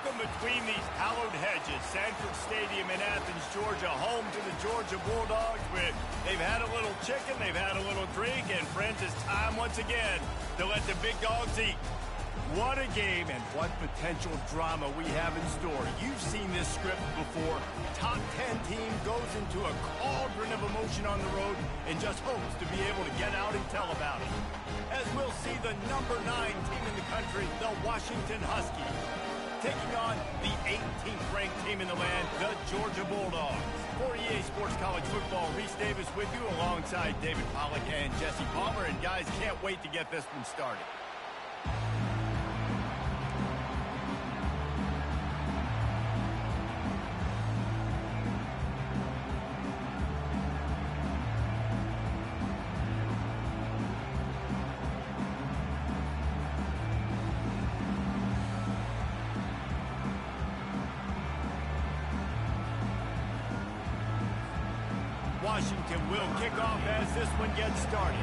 Welcome between these hallowed hedges. Sanford Stadium in Athens, Georgia, home to the Georgia Bulldogs. They've had a little chicken, they've had a little drink, and friends, it's time once again to let the big dogs eat. What a game and what potential drama we have in store. You've seen this script before. Top 10 team goes into a cauldron of emotion on the road and just hopes to be able to get out and tell about it. As we'll see the number 9 team in the country, the Washington Huskies, taking on the 18th ranked team in the land, the Georgia Bulldogs. For EA Sports College Football, Reese Davis with you alongside David Pollack and Jesse Palmer. And guys, can't wait to get this one started. Washington will kick off as this one gets started.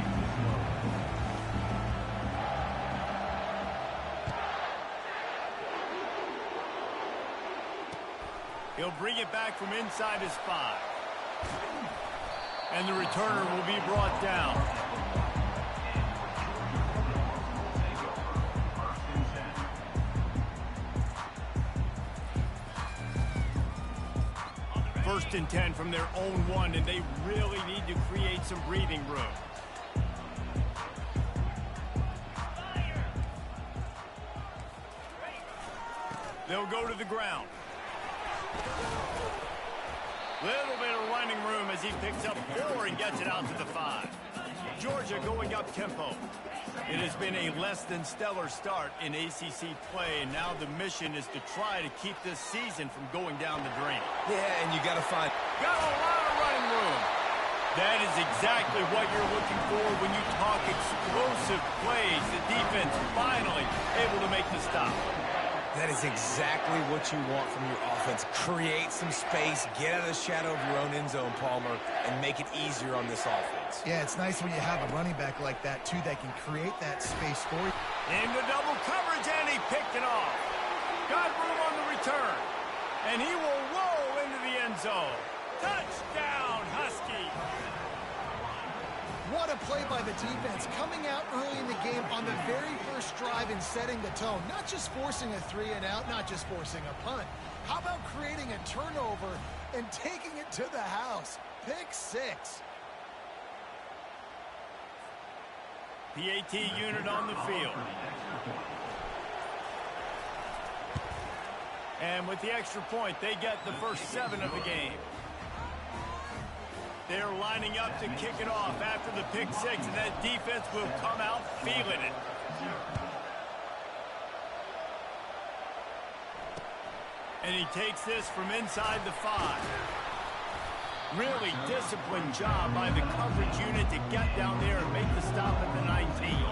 He'll bring it back from inside his 5. And the returner will be brought down. First and 10 from their own 1, and they really need to create some breathing room. They'll go to the ground. Little bit of running room as he picks up 4 and gets it out to the 5. Georgia going up tempo. It has been a less than stellar start in ACC play, and now the mission is to try to keep this season from going down the drain. Yeah, and you got to find... Got a lot of running room. That is exactly what you're looking for when you talk explosive plays. The defense finally able to make the stop. That is exactly what you want from your offense. Create some space, get out of the shadow of your own end zone, Palmer, and make it easier on this offense. Yeah, it's nice when you have a running back like that, too, that can create that space for you. Into double coverage, and he picked it off. Got room on the return, and he will roll into the end zone. Touchdown, Husky. What a play by the defense, coming out early in the game on the very first drive and setting the tone. Not just forcing a 3-and-out, not just forcing a punt. How about creating a turnover and taking it to the house? Pick 6. PAT unit on the field. And with the extra point, they get the first 7 of the game. They're lining up to kick it off after the pick 6, and that defense will come out feeling it. And he takes this from inside the 5. Really disciplined job by the coverage unit to get down there and make the stop at the 19.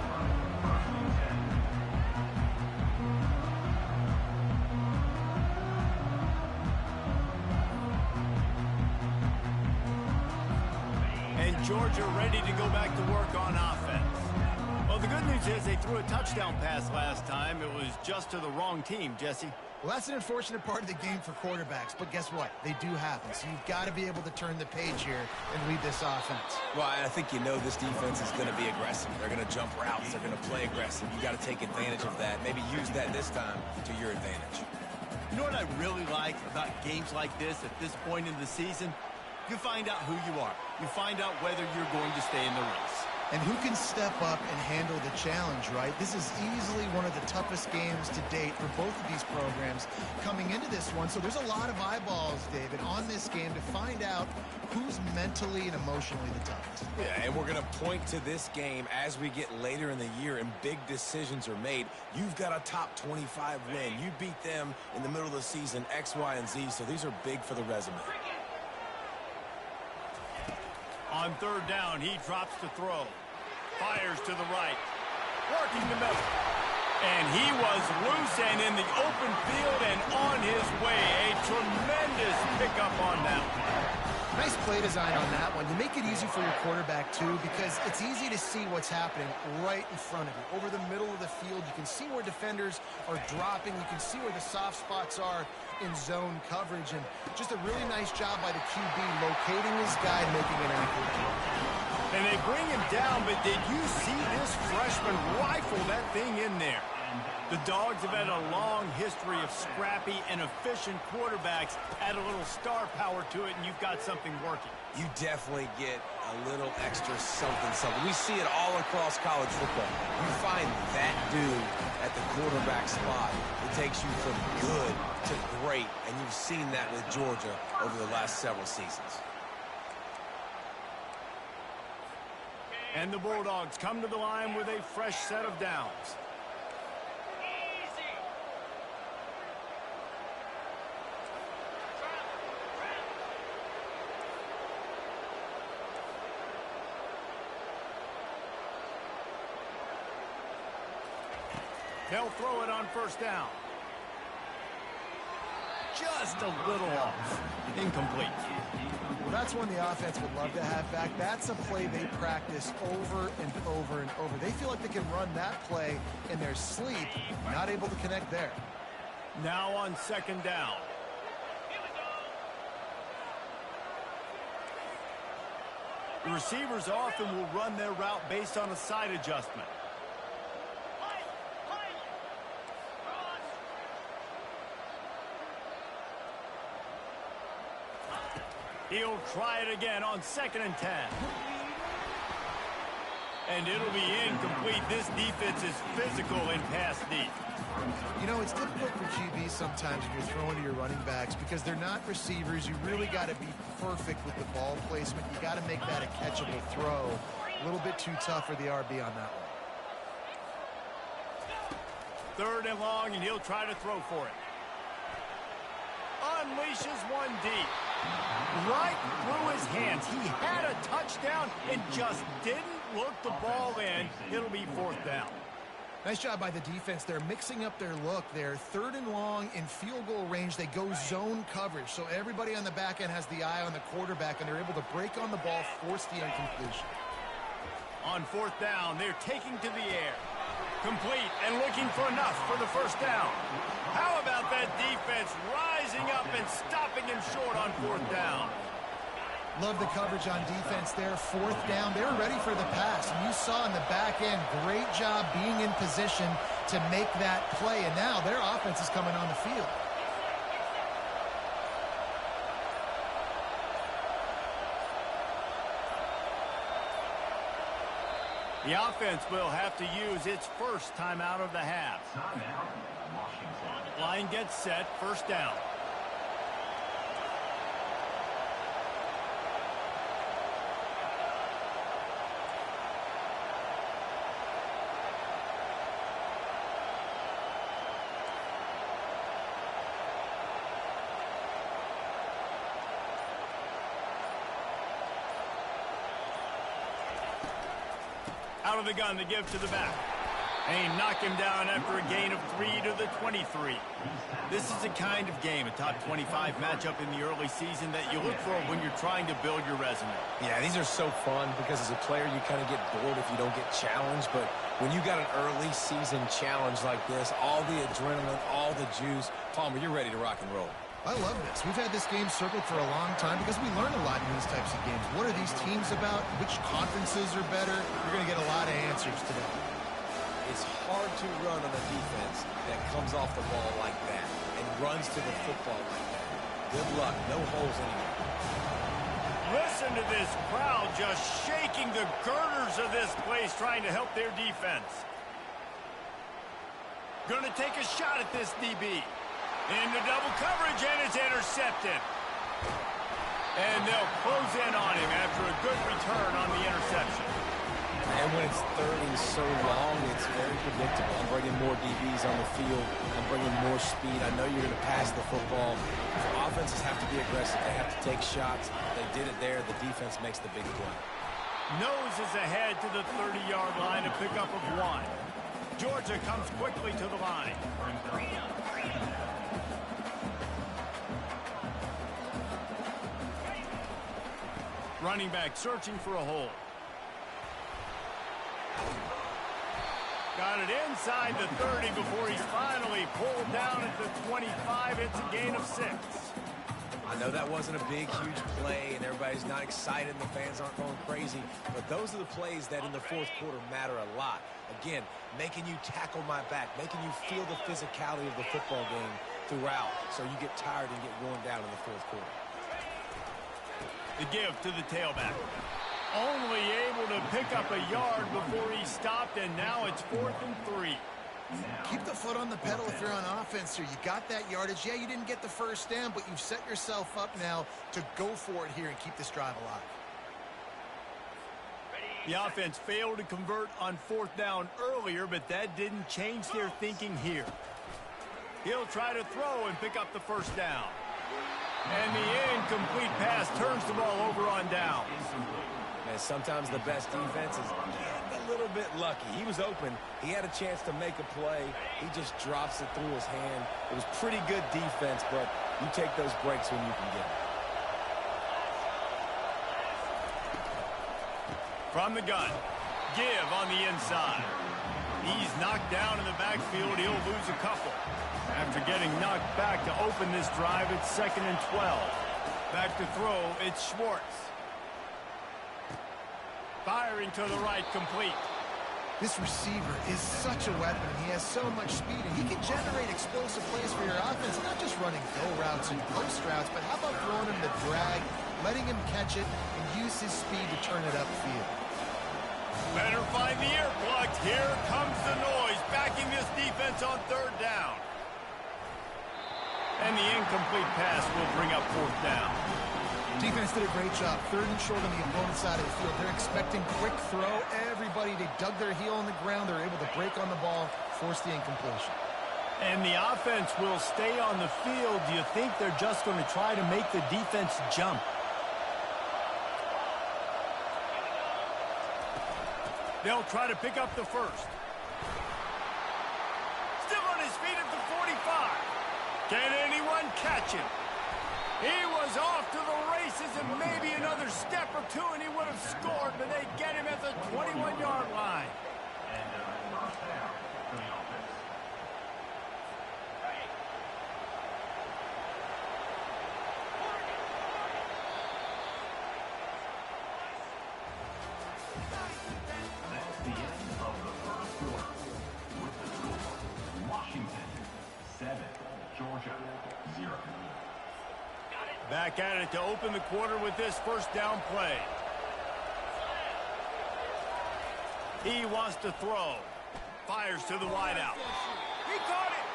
Georgia ready to go back to work on offense. Well, the good news is they threw a touchdown pass last time. It was just to the wrong team, Jesse. Well, that's an unfortunate part of the game for quarterbacks, but guess what? They do happen, so you've got to be able to turn the page here and lead this offense. Well, I think you know this defense is going to be aggressive. They're going to jump routes. They're going to play aggressive. You got to take advantage of that. Maybe use that this time to your advantage. You know what I really like about games like this at this point in the season? You find out who you are. You find out whether you're going to stay in the race. And who can step up and handle the challenge, right? This is easily one of the toughest games to date for both of these programs coming into this one. So there's a lot of eyeballs, David, on this game to find out who's mentally and emotionally the toughest. Yeah, and we're going to point to this game as we get later in the year and big decisions are made. You've got a top 25 win. You beat them in the middle of the season, X, Y, and Z. So these are big for the resume. On 3rd down, he drops to throw. Fires to the right. Working the middle. And he was loose and in the open field and on his way. A tremendous pickup on that one. Nice play design on that one. You make it easy for your quarterback, too, because it's easy to see what's happening right in front of you. Over the middle of the field, you can see where defenders are dropping. You can see where the soft spots are in zone coverage. And just a really nice job by the QB locating his guy and making an accurate throw. And they bring him down, but did you see this freshman rifle that thing in there? The Dogs have had a long history of scrappy and efficient quarterbacks. Add a little star power to it, and you've got something working. You definitely get a little extra something. We see it all across college football. You find that dude at the quarterback spot. It takes you from good to great, and you've seen that with Georgia over the last several seasons. And the Bulldogs come to the line with a fresh set of downs. They'll throw it on first down. Just a little off. Incomplete. Well, that's one the offense would love to have back. That's a play they practice over and over and over. They feel like they can run that play in their sleep, not able to connect there. Now on second down. The receivers often will run their route based on a side adjustment. He'll try it again on 2nd and 10. And it'll be incomplete. This defense is physical and pass deep. You know, it's difficult for QBs sometimes when you're throwing to your running backs because they're not receivers. You really got to be perfect with the ball placement. You got to make that a catchable throw. A little bit too tough for the RB on that one. 3rd and long, and he'll try to throw for it. Unleashes one deep. Right through his hands. He had a touchdown and just didn't look the ball in. It'll be 4th down. Nice job by the defense. They're mixing up their look. They're 3rd and long in field goal range. They go zone coverage. So everybody on the back end has the eye on the quarterback, and they're able to break on the ball, force the incompletion. On 4th down, they're taking to the air. Complete and looking for enough for the first down. How about that defense rising up and stopping him short on 4th down? Love the coverage on defense there. 4th down. They were ready for the pass. And you saw in the back end, great job being in position to make that play. And now their offense is coming on the field. The offense will have to use its first timeout of the half. Line gets set, 1st down. Out of the gun to give to the back. And knock him down after a gain of 3 to the 23. This is the kind of game, a top 25 matchup in the early season that you look for when you're trying to build your resume. Yeah, these are so fun because as a player, you kind of get bored if you don't get challenged. But when you got an early season challenge like this, all the adrenaline, all the juice, Palmer, you're ready to rock and roll. I love this. We've had this game circled for a long time because we learn a lot in these types of games. What are these teams about? Which conferences are better? You're going to get a lot of answers today. It's hard to run on a defense that comes off the ball like that and runs to the football like that. Good luck. No holes anywhere. Listen to this crowd just shaking the girders of this place trying to help their defense. Going to take a shot at this DB. Into double coverage, and it's intercepted. And they'll close in on him after a good return on the interception. And when it's 3rd and so long, it's very predictable. I'm bringing more DBs on the field. I'm bringing more speed. I know you're going to pass the football. So offenses have to be aggressive. They have to take shots. They did it there. The defense makes the big play. Noses ahead to the 30-yard line, a pickup of 1. Georgia comes quickly to the line. Running back searching for a hole. Got it inside the 30 before he's finally pulled down at the 25. It's a gain of 6. I know that wasn't a big, huge play, and everybody's not excited, and the fans aren't going crazy, but those are the plays that in the fourth quarter matter a lot. Again, making you tackle my back, making you feel the physicality of the football game throughout, so you get tired and get worn down in the fourth quarter. The give to the tailback. Only able to pick up a yard before he stopped, and now it's 4th and 3. Keep the foot on the pedal if you're on offense here. You got that yardage. Yeah, you didn't get the first down, but you've set yourself up now to go for it here and keep this drive alive. The offense failed to convert on 4th down earlier, but that didn't change their thinking here. He'll try to throw and pick up the first down. And the incomplete pass turns the ball over on down. And sometimes the best defense is getting a little bit lucky. He was open. He had a chance to make a play. He just drops it through his hand. It was pretty good defense, but you take those breaks when you can get them. From the gun, give on the inside. He's knocked down in the backfield. He'll lose a couple. After getting knocked back to open this drive, it's 2nd and 12. Back to throw, it's Schwartz. Firing to the right, complete. This receiver is such a weapon. He has so much speed, and he can generate explosive plays for your offense, not just running go routes and post routes, but how about throwing him the drag, letting him catch it, and use his speed to turn it upfield. Better find the earplugs. Here comes the noise, backing this defense on 3rd down. And the incomplete pass will bring up 4th down. Defense did a great job. 3rd and short on the opponent's side of the field. They're expecting quick throw. Everybody, they dug their heel on the ground. They're able to break on the ball, force the incompletion. And the offense will stay on the field. Do you think they're just going to try to make the defense jump? They'll try to pick up the first. Still on his feet at the 45. Can anyone catch him? He was off to the races, and maybe another step or two, and he would have scored, but they get him at the 21-yard line. That's the end of the first quarter. With the score, Washington 7, Georgia 0. Back at it to open the quarter with this first down play. He wants to throw. Fires to the wideout. He caught it.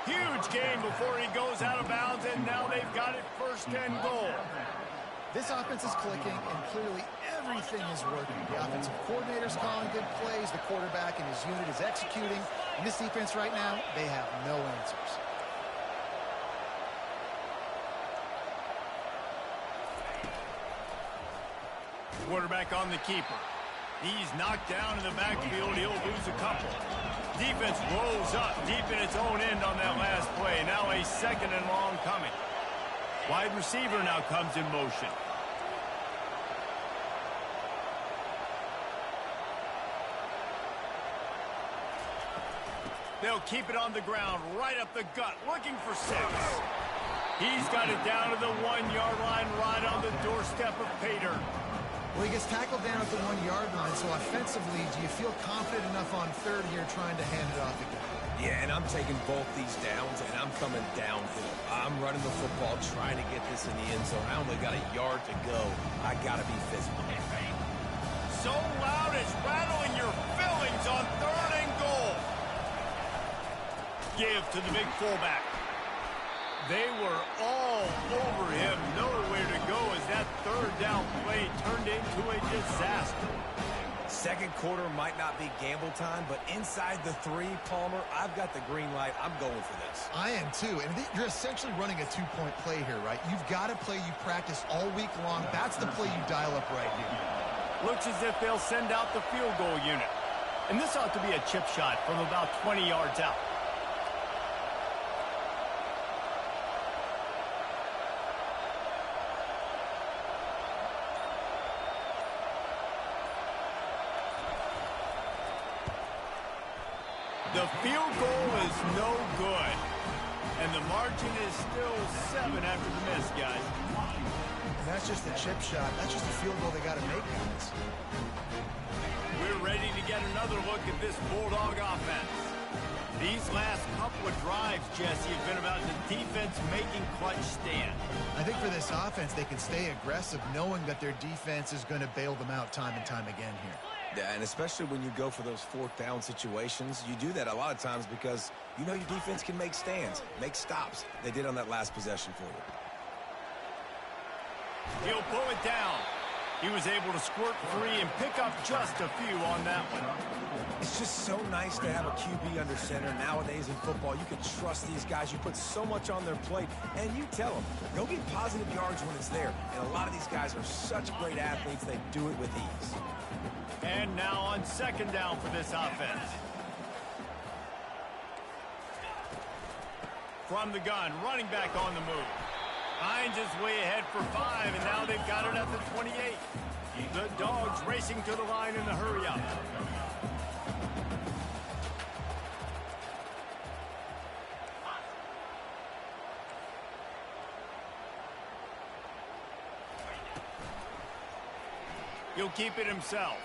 Huge gain before he goes out of bounds, and now they've got it 1st and goal. This offense is clicking, and clearly everything is working. The offensive coordinator's calling good plays. The quarterback and his unit is executing. And this defense right now, they have no answers. Quarterback on the keeper. He's knocked down in the backfield. He'll lose a couple. Defense rolls up deep in its own end on that last play. Now a 2nd and long coming. Wide receiver now comes in motion. They'll keep it on the ground, right up the gut, looking for 6. He's got it down to the 1-yard line, right on the doorstep of Pater. Well, he gets tackled down at the 1-yard line, so offensively, do you feel confident enough on 3rd here trying to hand it off again? Yeah, and I'm taking both these downs, and I'm coming downhill. I'm running the football, trying to get this in the end zone. I only got a yard to go. I got to be physical. So loud it's rattling your fillings on 3rd and goal. Give to the big fullback. They were all over him. Nowhere to go as that 3rd down play turned into a disaster. 2nd quarter might not be gamble time, but inside the 3, Palmer, I've got the green light. I'm going for this. I am too, and you're essentially running a 2-point play here, right? You've got a play you practice all week long. That's the play you dial up right here. Looks as if they'll send out the field goal unit. And this ought to be a chip shot from about 20 yards out. The field goal is no good. And the margin is still 7 after the miss, guys. And that's just a chip shot. That's just a field goal they got to make, guys. We're ready to get another look at this Bulldog offense. These last couple of drives, Jesse, have been about the defense making clutch stand. I think for this offense, they can stay aggressive knowing that their defense is going to bail them out time and time again here. Yeah, and especially when you go for those fourth down situations, you do that a lot of times because you know your defense can make stands, make stops. They did on that last possession for you. He'll pull it down. He was able to squirt free and pick up just a few on that one. It's just so nice to have a QB under center. Nowadays in football, you can trust these guys. You put so much on their plate, and you tell them, go get positive yards when it's there. And a lot of these guys are such great athletes, they do it with ease. And now on second down for this offense. From the gun, running back on the move. Hines is way ahead for 5, and now they've got it at the 28. The Dogs racing to the line in the hurry-up. He'll keep it himself.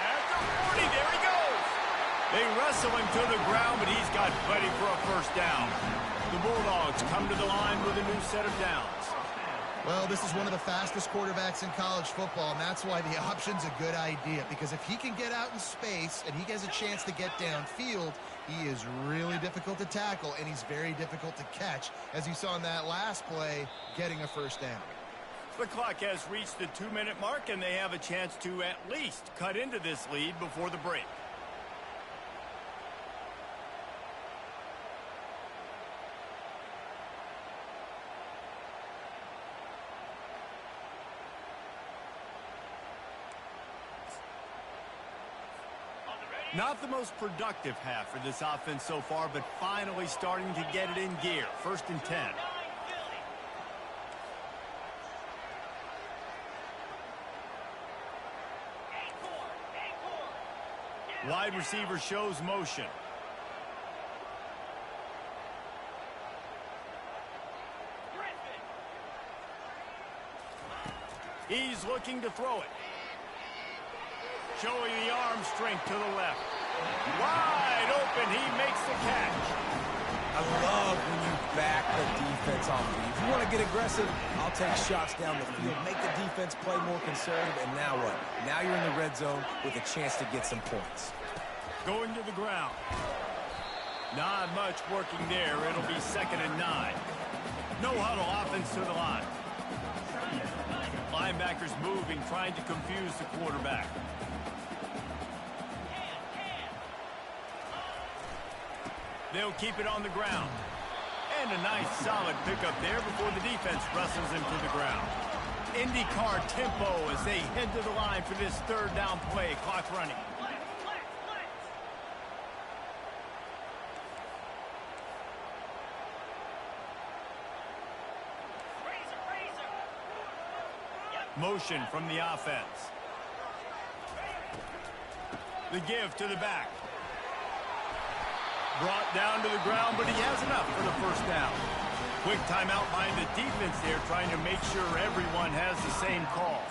At the 40, there he goes. They wrestle him to the ground, but he's got plenty for a first down. The Bulldogs come to the line with a new set of downs. Well, this is one of the fastest quarterbacks in college football, and that's why the option's a good idea, because if he can get out in space and he has a chance to get downfield, he is really difficult to tackle, and he's very difficult to catch, as you saw in that last play, getting a first down. The clock has reached the 2-minute mark, and they have a chance to at least cut into this lead before the break. Not the most productive half for this offense so far, but finally starting to get it in gear. 1st and 10. Wide receiver shows motion. He's looking to throw it. Showing the arm strength to the left. Wide open, he makes the catch. I love when you back the defense off of you. If you want to get aggressive, I'll take shots down the field, make the defense play more conservative, and now what? Now you're in the red zone with a chance to get some points. Going to the ground. Not much working there. It'll be 2nd and 9. No huddle offense to the line. Linebackers moving, trying to confuse the quarterback. They'll keep it on the ground. And a nice solid pickup there before the defense wrestles him to the ground. IndyCar tempo as they head to the line for this 3rd down play. Clock running. Motion from the offense. The give to the back. Brought down to the ground, but he has enough for the first down. Quick timeout by the defense there, trying to make sure everyone has the same call.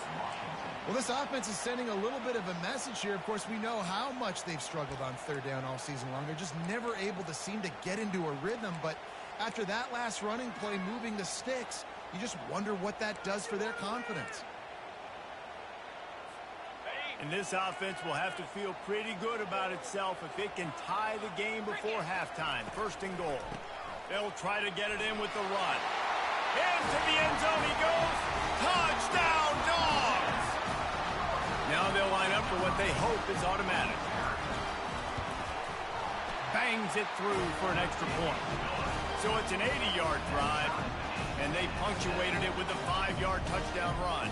Well, this offense is sending a little bit of a message here. Of course, we know how much they've struggled on 3rd down all season long. They're just never able to seem to get into a rhythm, but after that last running play moving the sticks, you just wonder what that does for their confidence. And this offense will have to feel pretty good about itself if it can tie the game before halftime. 1st and goal. They'll try to get it in with the run. Into the end zone he goes. Touchdown, Dogs! Now they'll line up for what they hope is automatic. Bangs it through for an extra point. So it's an 80-yard drive, and they punctuated it with a 5-yard touchdown run.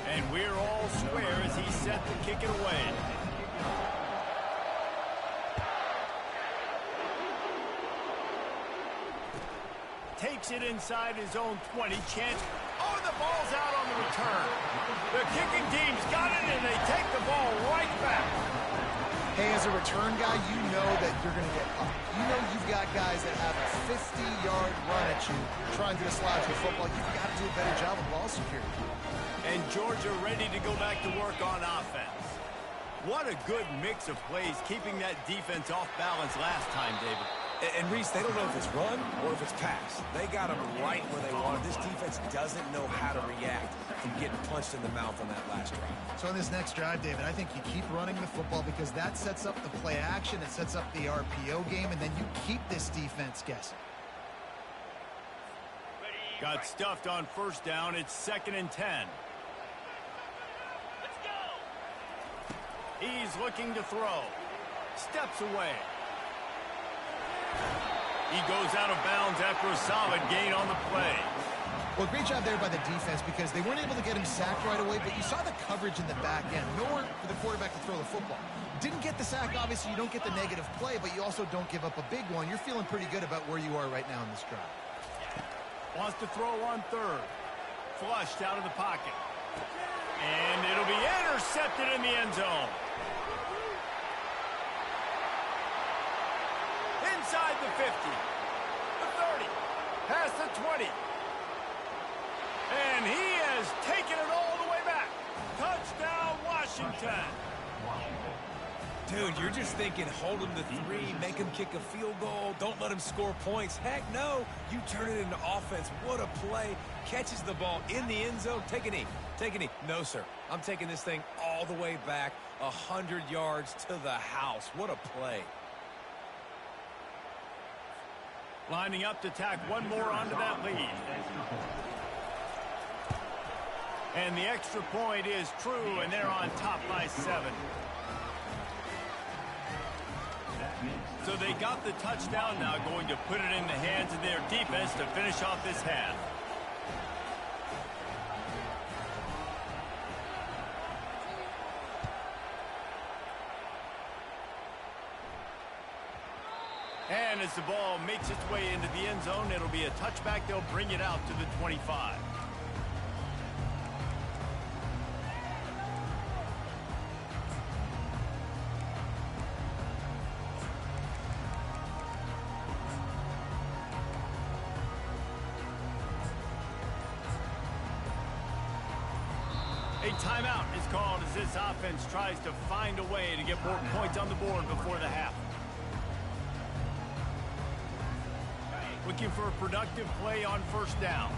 And we're all square as he's set to kick it away. takes it inside his own 20. Chance. Oh, the ball's out on the return. The kicking team's got it, and they take the ball right back. Hey, as a return guy, you know that you're going to get up. You know you've got guys that have a 50-yard run at you trying to dislodge the football. You've got to do a better job of ball security. And Georgia ready to go back to work on offense. What a good mix of plays, keeping that defense off balance last time, David. And Reese, they don't know if it's run or if it's pass. They got them right where they want. This defense doesn't know how to react from getting punched in the mouth on that last drive. So in this next drive, David, I think you keep running the football because that sets up the play action, it sets up the RPO game, and then you keep this defense guessing. Got stuffed on first down. It's 2nd and 10. Let's go. He's looking to throw. Steps away. He goes out of bounds after a solid gain on the play. Well, great job there by the defense because they weren't able to get him sacked right away, but you saw the coverage in the back end. Nowhere for the quarterback to throw the football. Didn't get the sack, obviously. You don't get the negative play, but you also don't give up a big one. You're feeling pretty good about where you are right now in this drive. Wants to throw on third. Flushed out of the pocket. And it'll be intercepted in the end zone. Inside the 50. The 30. Past the 20. And he has taken it all the way back. Touchdown, Washington. Dude, you're just thinking hold him to 3, make him kick a field goal, don't let him score points. Heck no, you turn it into offense. What a play. Catches the ball in the end zone. Take a knee. Take a knee. No, sir. I'm taking this thing all the way back 100 yards to the house. What a play. Lining up to tack one more onto that lead. And the extra point is true, and they're on top by 7. So they got the touchdown, now going to put it in the hands of their defense to finish off this half. And as the ball makes its way into the end zone, it'll be a touchback. They'll bring it out to the 25. A timeout is called as this offense tries to find a way to get more points on the board before the half. Looking for a productive play on first down.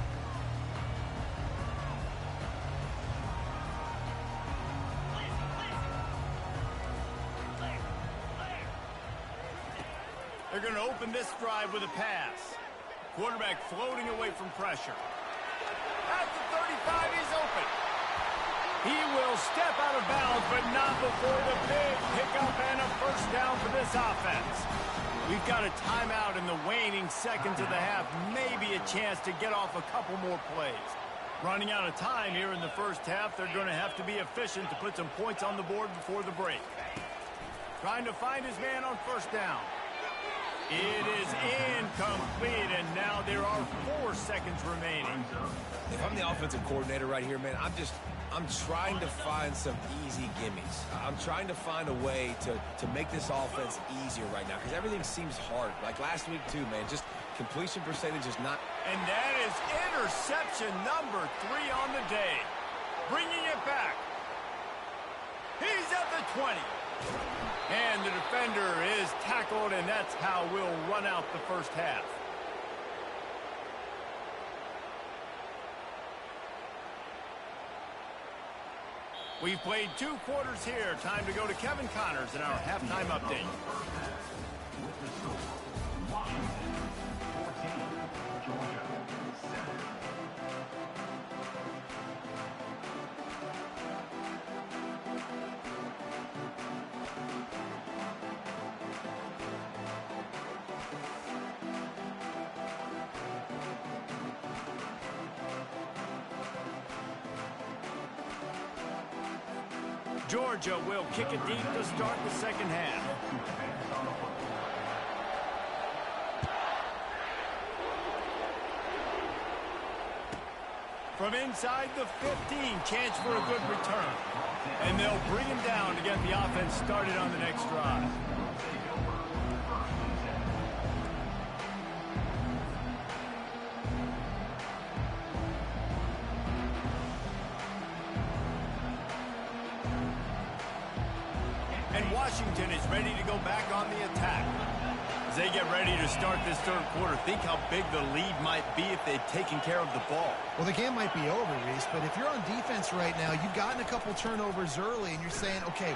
They're going to open this drive with a pass. Quarterback floating away from pressure. At the 35, he's open. He will step out of bounds, but not before the big pickup and a first down for this offense. We've got a timeout in the waning seconds of the half. Maybe a chance to get off a couple more plays. Running out of time here in the first half. They're going to have to be efficient to put some points on the board before the break. Trying to find his man on first down. It is incomplete, and now there are 4 seconds remaining. If I'm the offensive coordinator right here, man, I'm trying to find some easy gimmies. I'm trying to find a way to make this offense easier right now because everything seems hard. Like last week, too, man. Just completion percentage is not... And that is interception number 3 on the day. Bringing it back. He's at the 20. And the defender is tackled, and that's how we'll run out the first half. We've played 2 quarters here. Time to go to Kevin Connors in our halftime update. With the score, Washington 14, Georgia 7. Georgia will kick it deep to start the second half. From inside the 15, chance for a good return. And they'll bring him down to get the offense started on the next drive. And Washington is ready to go back on the attack. As they get ready to start this third quarter, think how big the lead might be if they'd taken care of the ball. Well, the game might be over, Reese, but if you're on defense right now, you've gotten a couple turnovers early, and you're saying, okay,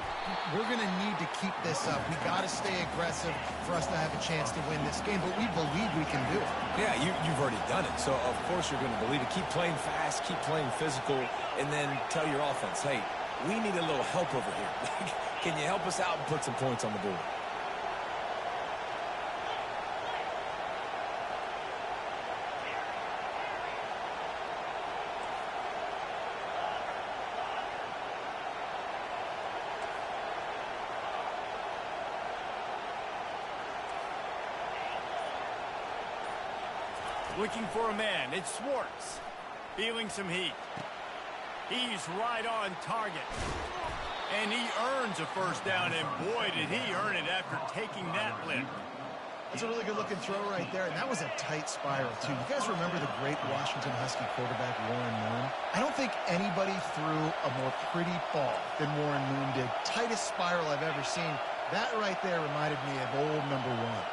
we're going to need to keep this up. We got to stay aggressive for us to have a chance to win this game, but we believe we can do it. Yeah, you've already done it, so of course you're going to believe it. Keep playing fast, keep playing physical, and then tell your offense, hey, we need a little help over here. Can you help us out and put some points on the board? Looking for a man. It's Schwartz. Feeling some heat. He's right on target. And he earns a first down, and boy, did he earn it after taking that lift. That's a really good-looking throw right there, and that was a tight spiral, too. You guys remember the great Washington Husky quarterback, Warren Moon? I don't think anybody threw a more pretty ball than Warren Moon did. Tightest spiral I've ever seen. That right there reminded me of old number one.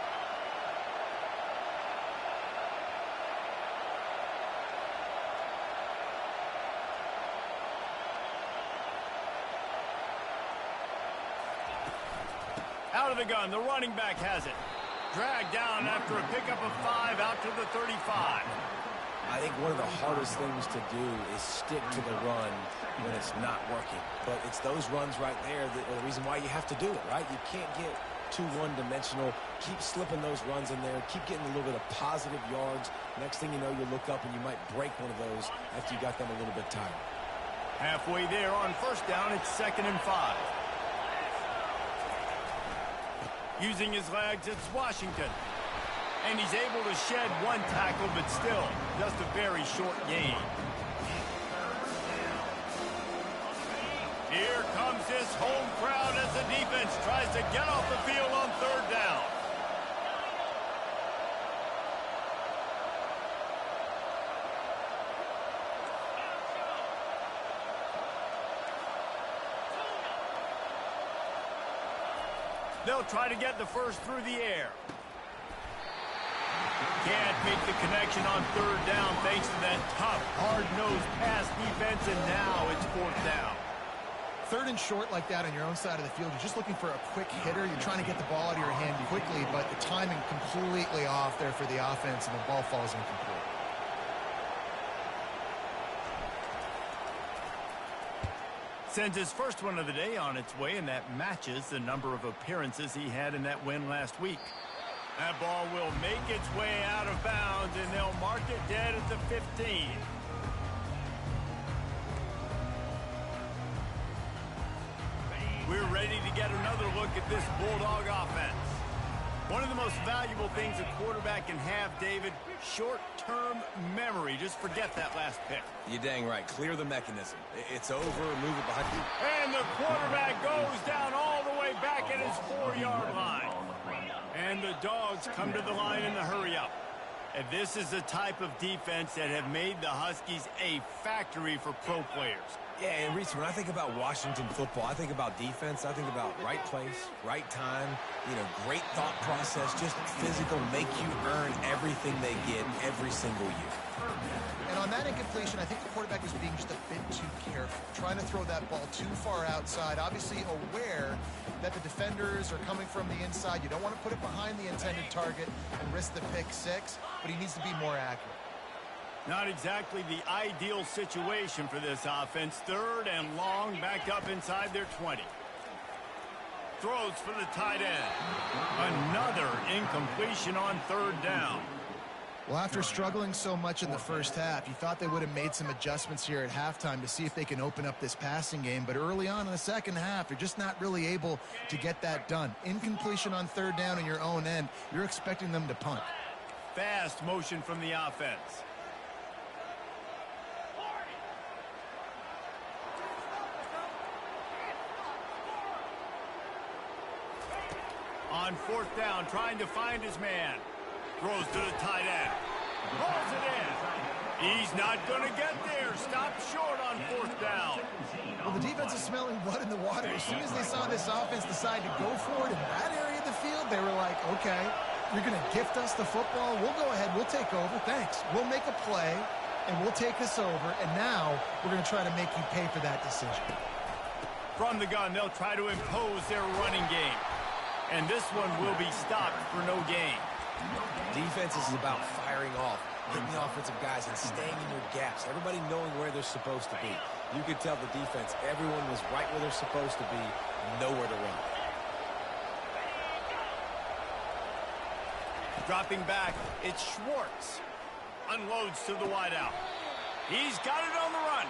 Out of the gun, the running back has it. Dragged down after a pickup of 5 out to the 35. I think one of the hardest things to do is stick to the run when it's not working. But it's those runs right there that are the reason why you have to do it, right? You can't get too one-dimensional. Keep slipping those runs in there. Keep getting a little bit of positive yards. Next thing you know, you look up and you might break one of those after you got them a little bit tired. Halfway there on first down, it's 2nd and 5. Using his legs, it's Washington. And he's able to shed one tackle, but still, just a very short gain. Here comes his home crowd as the defense tries to get off the field on third down. They'll try to get the first through the air. Can't make the connection on third down thanks to that tough, hard-nosed pass defense, and now it's 4th down. 3rd and short like that on your own side of the field, you're just looking for a quick hitter. You're trying to get the ball out of your hand quickly, but the timing completely off there for the offense, and the ball falls incomplete. Sends his first one of the day on its way, and that matches the number of appearances he had in that win last week. That ball will make its way out of bounds, and they'll mark it dead at the 15. We're ready to get another look at this Bulldog offense. One of the most valuable things a quarterback can have, David, short-term memory. Just forget that last pick. You're dang right. Clear the mechanism. It's over. Move it behind you. And the quarterback goes down all the way back at his 4-yard line. And the Dogs come to the line in the hurry-up. And this is the type of defense that have made the Huskies a factory for pro players. Yeah, and Reese, when I think about Washington football, I think about defense. I think about right place, right time, great thought process, just physical, make you earn everything they get every single year. And on that incompletion, I think the quarterback was being just a bit too careful, trying to throw that ball too far outside, obviously aware that the defenders are coming from the inside. You don't want to put it behind the intended target and risk the pick six, but he needs to be more accurate. Not exactly the ideal situation for this offense. 3rd and long, back up inside their 20. Throws for the tight end. Another incompletion on 3rd down. Well, after struggling so much in the first half, you thought they would have made some adjustments here at halftime to see if they can open up this passing game. But early on in the second half, they're just not really able to get that done. Incompletion on 3rd down in your own end, you're expecting them to punt. Fast motion from the offense. On fourth down, trying to find his man. Throws to the tight end. Rolls it in. He's not going to get there. Stop short on fourth down. Well, the defense is smelling blood in the water. As soon as they saw this offense decide to go for it in that area of the field, they were like, okay, you're going to gift us the football. We'll go ahead. We'll take over. Thanks. We'll make a play, and we'll take this over. And now we're going to try to make you pay for that decision. From the gun, they'll try to impose their running game. And this one will be stopped for no gain. Defense is about firing off, hitting the offensive guys, and staying in your gaps. Everybody knowing where they're supposed to be. You could tell the defense, everyone was right where they're supposed to be, nowhere to run. Dropping back, it's Schwartz. Unloads to the wideout. He's got it on the run.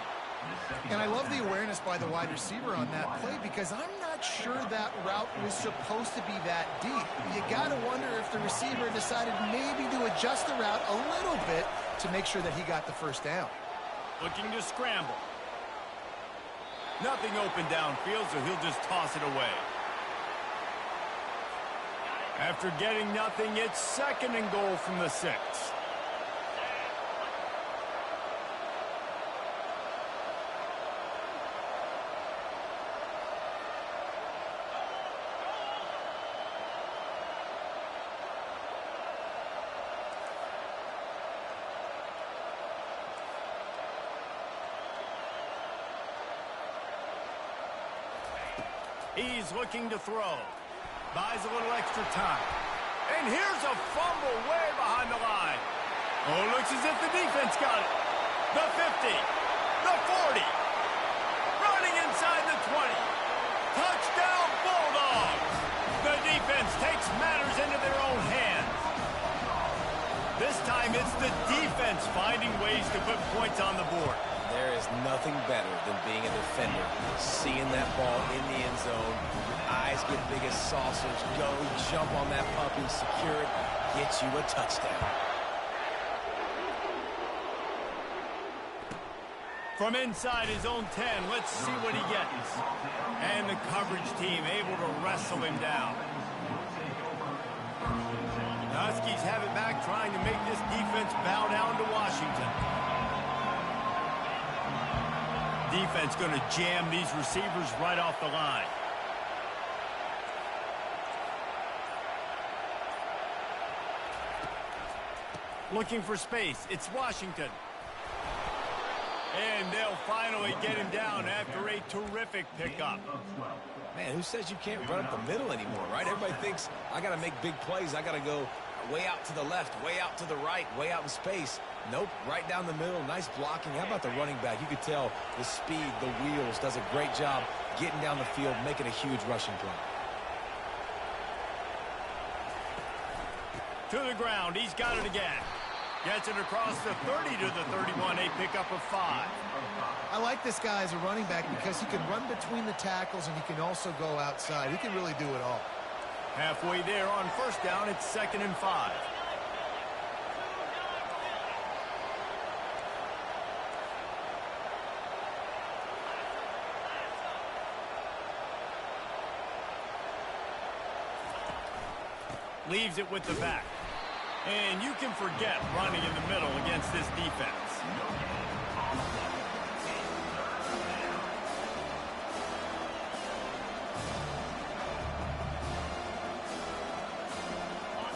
And I love the awareness by the wide receiver on that play because I'm not sure that route was supposed to be that deep. You got to wonder if the receiver decided maybe to adjust the route a little bit to make sure that he got the first down. Looking to scramble. Nothing open downfield, so he'll just toss it away. After getting nothing, it's 2nd and goal from the 6. He's looking to throw. Buys a little extra time. And here's a fumble way behind the line. Oh, looks as if the defense got it. The 50. The 40. Running inside the 20. Touchdown Bulldogs. The defense takes matters into their own hands. This time it's the defense finding ways to put points on the board. There is nothing better than being a defender. Seeing that ball in the end zone, your eyes get big as saucers, go, jump on that puppy, secure it, get you a touchdown. From inside his own 10, let's see what he gets. And the coverage team able to wrestle him down. The Huskies have it back, trying to make this defense bow down to Washington. Defense going to jam these receivers right off the line. Looking for space. It's Washington. And they'll finally get him down after a terrific pickup. Man, who says you can't run up the middle anymore, right? Everybody thinks, I got to make big plays. I got to go way out to the left, way out to the right, way out in space. Nope, right down the middle. Nice blocking. How about the running back? You could tell the speed, the wheels, does a great job getting down the field, making a huge rushing play. To the ground. He's got it again. Gets it across the 30 to the 31, a pickup of 5. I like this guy as a running back because he can run between the tackles and he can also go outside. He can really do it all. Halfway there on first down, it's 2nd and 5. Leaves it with the back. And you can forget running in the middle against this defense.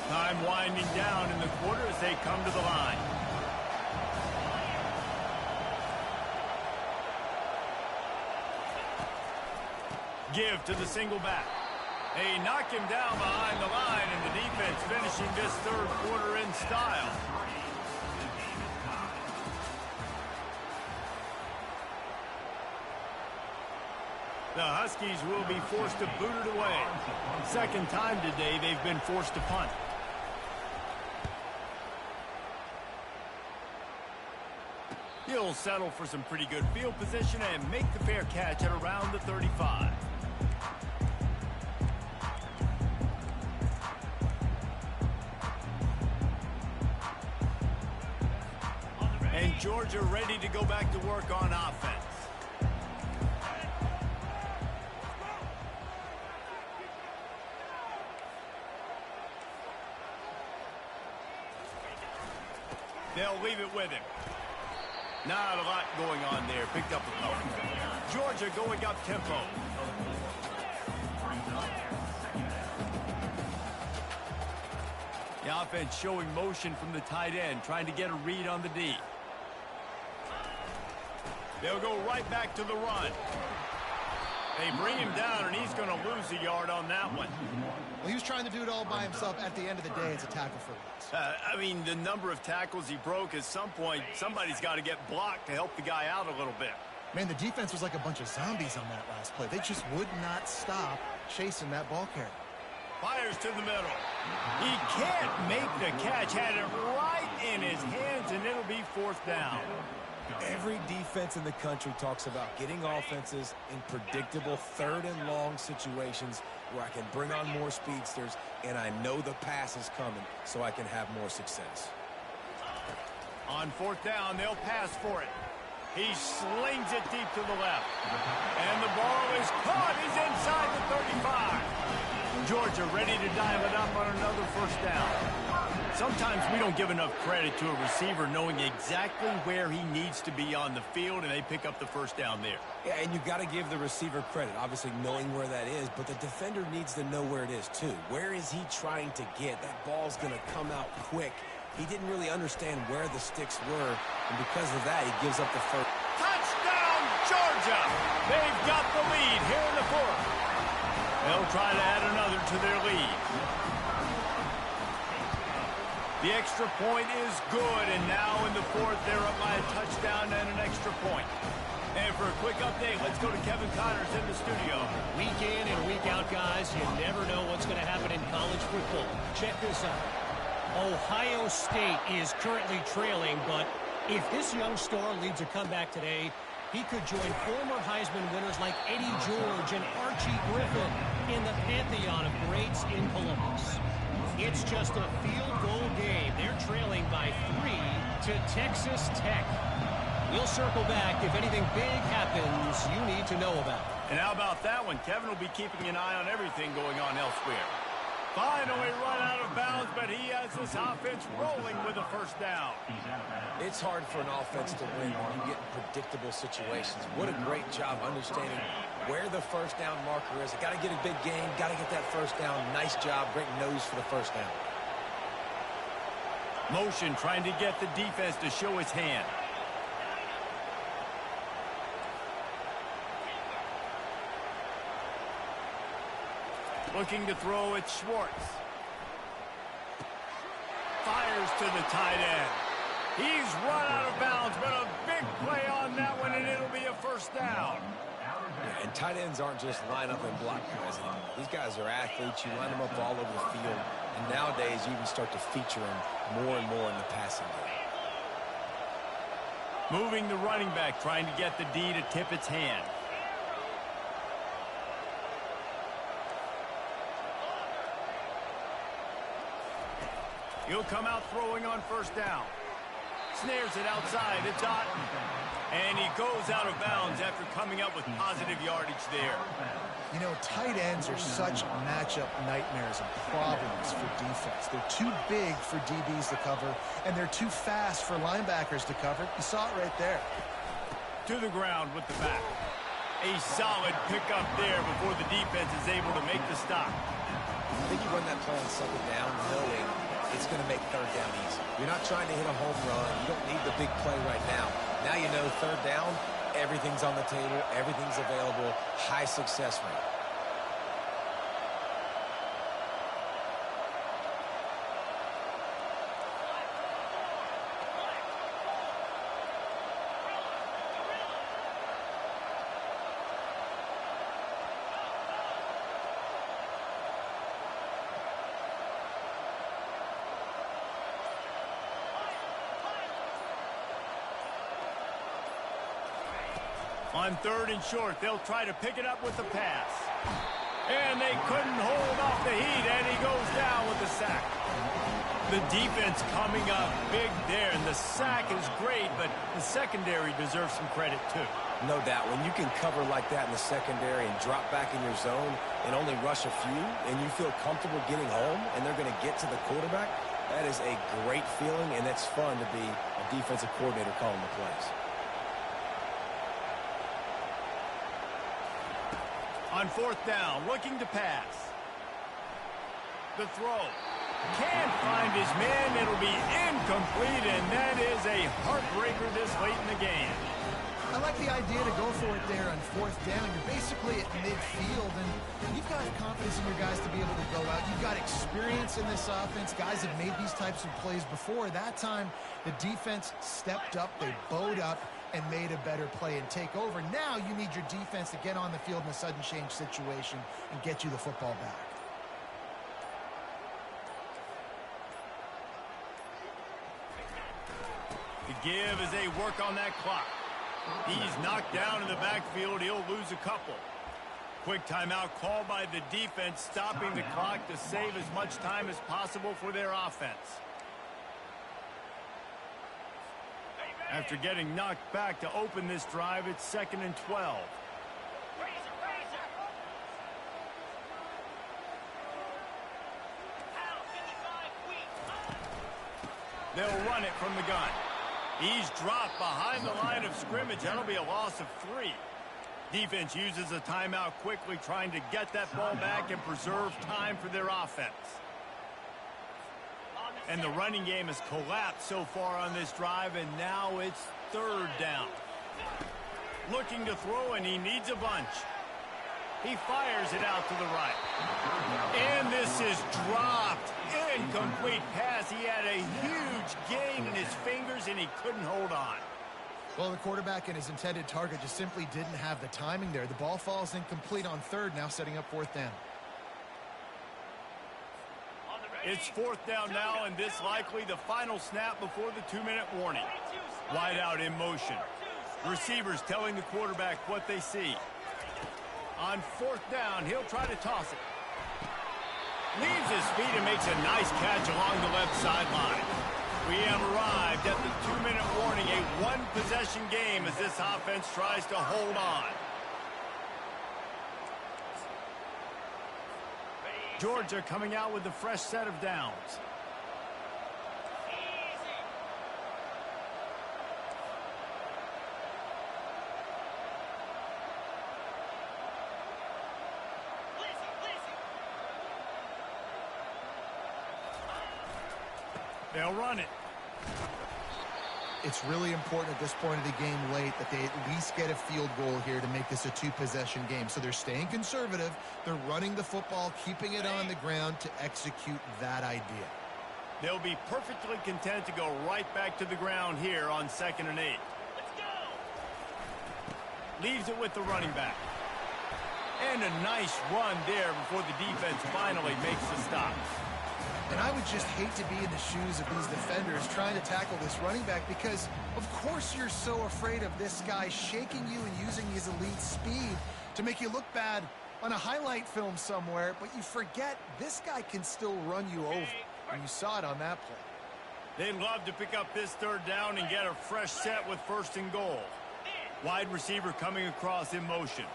Time winding down in the quarter as they come to the line. Give to the single back. They knock him down behind the line, and the defense finishing this third quarter in style. The Huskies will be forced to boot it away. Second time today they've been forced to punt. He'll settle for some pretty good field position and make the fair catch at around the 35. And Georgia ready to go back to work on offense. They'll leave it with him. Not a lot going on there. Picked up a couple. Georgia going up tempo. The offense showing motion from the tight end, trying to get a read on the D. They'll go right back to the run. They bring him down, and he's going to lose a yard on that one. Well, he was trying to do it all by himself. At the end of the day, it's a tackle for loss. I mean, the number of tackles he broke, at some point, somebody's got to get blocked to help the guy out a little bit. Man, the defense was like a bunch of zombies on that last play. They just would not stop chasing that ball carrier. Fires to the middle. He can't make the catch. Had it right in his hands, and it'll be fourth down. Every defense in the country talks about getting offenses in predictable third and long situations where I can bring on more speedsters and I know the pass is coming so I can have more success. On fourth down, they'll pass for it. He slings it deep to the left. And the ball is caught. He's inside the 35. Georgia ready to dial it up on another first down. Sometimes we don't give enough credit to a receiver knowing exactly where he needs to be on the field, and they pick up the first down there. Yeah, and you got to give the receiver credit, obviously knowing where that is, but the defender needs to know where it is too. Where is he trying to get? That ball's going to come out quick. He didn't really understand where the sticks were, and because of that, he gives up the first. Touchdown, Georgia! They've got the lead here in the fourth. They'll try to add another to their lead. The extra point is good, and now in the fourth, they're up by a touchdown and an extra point. And for a quick update, let's go to Kevin Connors in the studio. Week in and week out, guys, you never know what's going to happen in college football. Check this out. Ohio State is currently trailing, but if this young star leads a comeback today, he could join former Heisman winners like Eddie George and Archie Griffin in the pantheon of greats in Columbus. It's just a field goal game. They're trailing by 3 to Texas Tech. We'll circle back if anything big happens you need to know about. And how about that one? Kevin will be keeping an eye on everything going on elsewhere. Finally run out of bounds, but he has this offense rolling with a first down. It's hard for an offense to win when you get in predictable situations. What a great job understanding where the first down marker is. Got to get a big game, got to get that first down. Nice job, great nose for the first down. Motion trying to get the defense to show its hand. Looking to throw it, Schwartz. Fires to the tight end. He's run out of bounds, but a big play on that one, and it'll be a first down. Yeah, and tight ends aren't just line up and block guys anymore. These guys are athletes. You line them up all over the field. And nowadays, you can start to feature them more and more in the passing game. Moving the running back, trying to get the D to tip its hand. He'll come out throwing on first down. Snares it outside. It's Otten. And he goes out of bounds after coming up with positive yardage there. You know, tight ends are such matchup nightmares and problems for defense. They're too big for DBs to cover, and they're too fast for linebackers to cover. You saw it right there. To the ground with the back. A solid pickup there before the defense is able to make the stop. I think you run that play on second down knowing it's going to make third down easy. You're not trying to hit a home run. You don't need the big play right now. Now you know third down, everything's on the table, everything's available, high success rate. On third and short, they'll try to pick it up with the pass. And they couldn't hold off the heat, and he goes down with the sack. The defense coming up big there, and the sack is great, but the secondary deserves some credit too. No doubt. When you can cover like that in the secondary and drop back in your zone and only rush a few, and you feel comfortable getting home, and they're going to get to the quarterback, That is a great feeling, and it's fun to be a defensive coordinator calling the plays. On fourth down, looking to pass. The throw. Can't find his man. It'll be incomplete, and that is a heartbreaker this late in the game. I like the idea to go for it there on fourth down. You're basically at midfield, and you've got confidence in your guys to be able to go out. You've got experience in this offense. Guys have made these types of plays before. That time, the defense stepped up. They bowed up and made a better play and take over. Now you need your defense to get on the field in a sudden change situation and get you the football back. The give as they work on that clock. He's knocked down in the backfield. He'll lose a couple. Quick timeout called by the defense, stopping the clock to save as much time as possible for their offense. After getting knocked back to open this drive, it's 2nd and 12. They'll run it from the gun. He's dropped behind the line of scrimmage. That'll be a loss of 3. Defense uses a timeout quickly, trying to get that ball back and preserve time for their offense. And the running game has collapsed so far on this drive, and now it's 3rd down. Looking to throw, and he needs a bunch. He fires it out to the right. And this is dropped. Incomplete pass. He had a huge gain in his fingers, and he couldn't hold on. Well, the quarterback and his intended target just simply didn't have the timing there. The ball falls incomplete on 3rd, now setting up 4th down. It's 4th down now, and this likely the final snap before the 2-minute warning. Wide out in motion. Receivers telling the quarterback what they see. On 4th down, he'll try to toss it. Leaves his feet and makes a nice catch along the left sideline. We have arrived at the 2-minute warning, a one-possession game as this offense tries to hold on. Georgia coming out with a fresh set of downs. They'll run it. It's really important at this point of the game late that they at least get a field goal here to make this a 2-possession game. So they're staying conservative. They're running the football, keeping it on the ground to execute that idea. They'll be perfectly content to go right back to the ground here on 2nd and 8. Let's go. Leaves it with the running back. And a nice run there before the defense finally makes the stop. And I would just hate to be in the shoes of these defenders trying to tackle this running back because, of course, you're so afraid of this guy shaking you and using his elite speed to make you look bad on a highlight film somewhere, but you forget this guy can still run you over, and you saw it on that play. They'd love to pick up this 3rd down and get a fresh set with 1st and goal. Wide receiver coming across in motion.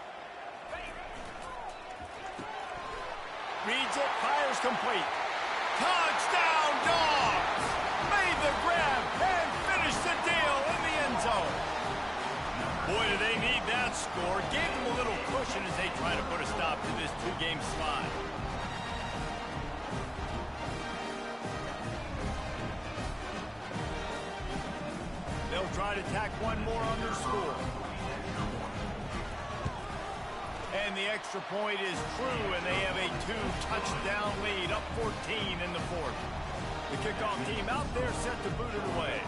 Reads it, fires complete. Touchdown, Dogs! Made the grab and finished the deal in the end zone. Boy, do they need that score. Gave them a little cushion as they try to put a stop to this 2-game slide. They'll try to tack one more on their score. And the extra point is true, and they have a 2-touchdown lead, up 14 in the 4th. The kickoff team out there set to boot it away.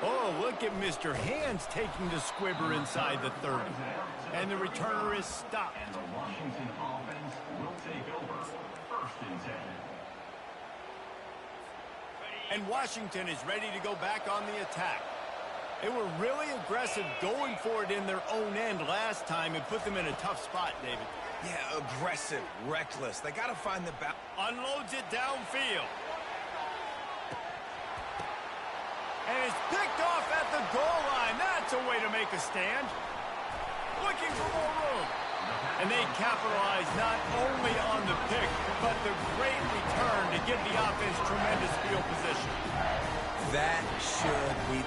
Oh, look at Mr. Hands taking the squibber inside the 30. And the returner is stopped. And the Washington offense will take over 1st and 10. And Washington is ready to go back on the attack. They were really aggressive going for it in their own end last time and put them in a tough spot, David. Yeah, aggressive, reckless. They got to find the balance. Unloads it downfield. And it's picked off at the goal line. That's a way to make a stand. Looking for more room. And they capitalize not only on the pick, but the great return to give the offense tremendous field position. That should be...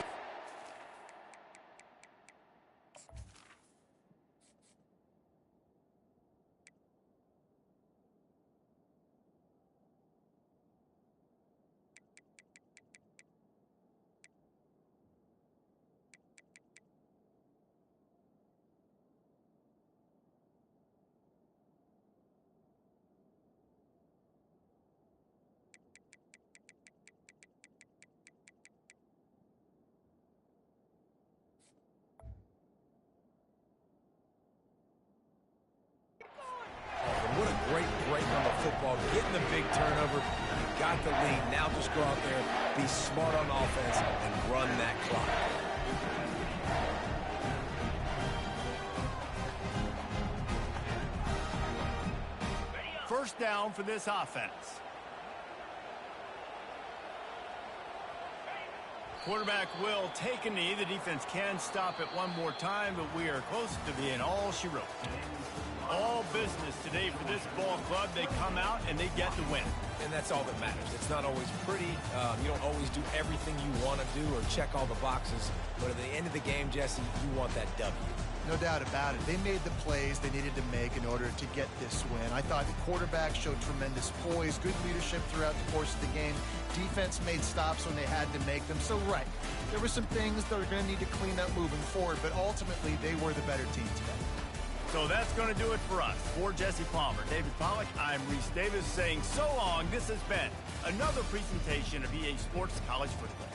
What a great break on the football. Getting the big turnover. You got the lead. Now just go out there, be smart on offense, and run that clock. First down for this offense. Quarterback will take a knee. The defense can stop it one more time, but we are close to being all she wrote. All business today for this ball club. They come out and they get the win. And that's all that matters. It's not always pretty. You don't always do everything you want to do or check all the boxes. But at the end of the game, Jesse, you want that W. No doubt about it. They made the plays they needed to make in order to get this win. I thought the quarterback showed tremendous poise, good leadership throughout the course of the game. Defense made stops when they had to make them. So, right, there were some things that are going to need to clean up moving forward, but ultimately they were the better team today. So that's going to do it for us. For Jesse Palmer, David Pollack, I'm Reese Davis saying so long. This has been another presentation of EA Sports College Football.